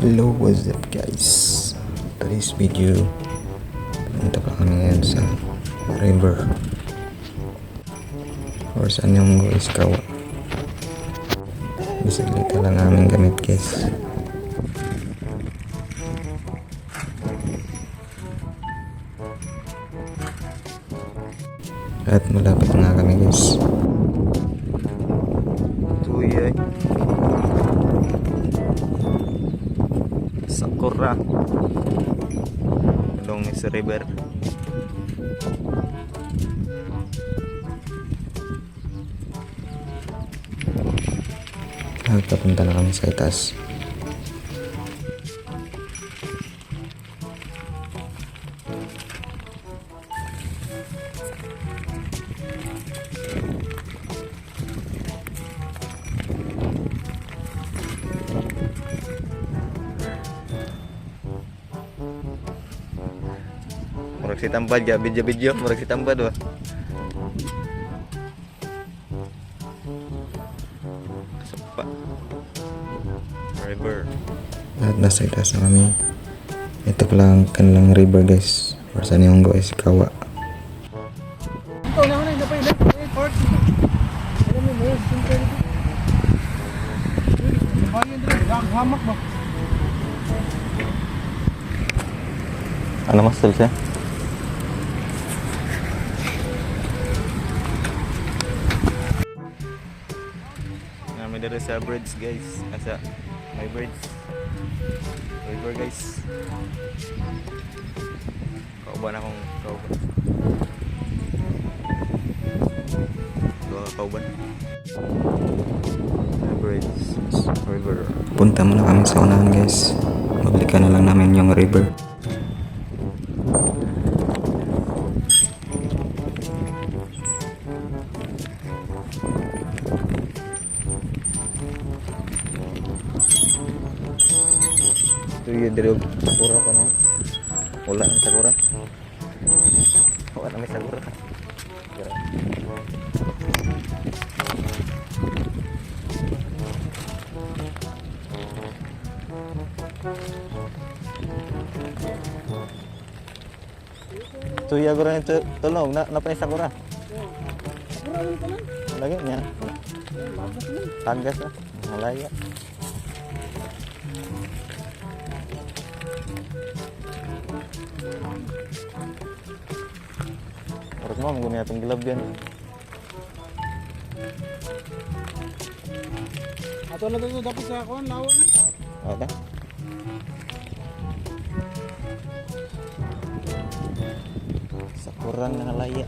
Hello, what's up guys? Today's video, punta pa kami ngayon sa river or saan yung guys kawa. Bisikleta lang aming gamit guys. At malapit na kami guys. Tuyay Sakura Long is river. At papunta na kami sa itaas. Murag si tambad ya, video murag si tambad wah. Sepak river. At nasa itaas na kami. Ito pala ang kanilang river guys. Or saan yung guys kawa. Ito na ako na napailan. Port. Alam mo ba yun? Simple ito. Bayan dito. Hamak ba? Ano mas siya? May dala sa birds guys. Asa may birds. River guys. Kauban akong kauban. Kauban. Birds. River. Punta muna kami sa unahan guys. Mablikan na lang namin yung river. Ito yung dari sakura pa na. Wala ang sakura. Wala na may sakura. Ito yung agora nito tulong na pa yung sakura. Lagi niya. Tagas na. Malaya. Harus mau menggunakan tenggelam yan. Ato na ito dapat sa akuan. Lawa na. Ada. Sakurang na nalaya.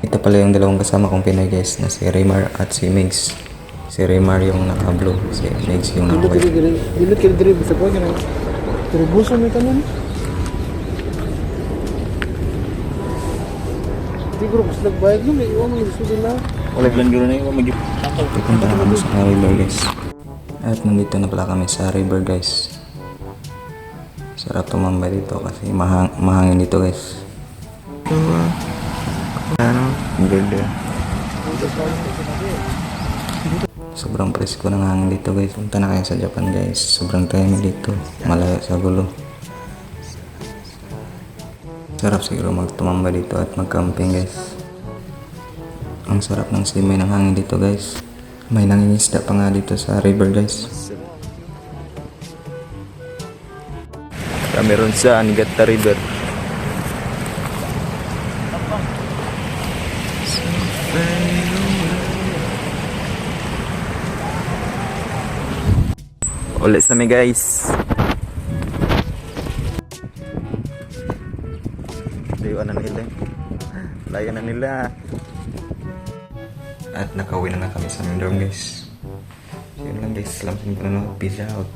Ito pala yung dalawang kasama kong Pinoy guys na si Raymar at si Migs. Si Raymar yung naka-blue, si Migs yung naka-white. Dilit kiri diri bisa ko ganun. Tribuso may kanon. Siguro mas nagbayad no may iwan mga sudin na. Wala plan guro na yung mag Pupunta na kami sa river guys. At nandito na pala kami sa river guys. Sarap tumambay dito kasi mahangin dito guys. Ano? Ang ganda. Sobrang presko ng hangin dito guys. Punta na kayo sa Japan guys. Sobrang tahimik dito. Malayo sa gulo. Sarap siguro magtumamba dito at mag-camping guys. Ang sarap ng simoy ng hangin dito guys. May nangingisda pa nga dito sa river guys. Kami ron sa Anigata River. Ulit sa mi guys. Layuan na nila. Layo na nila. At nakauwi na kami sa aming dorm guys. So yun lang guys. Salamat sa panonood. Peace out.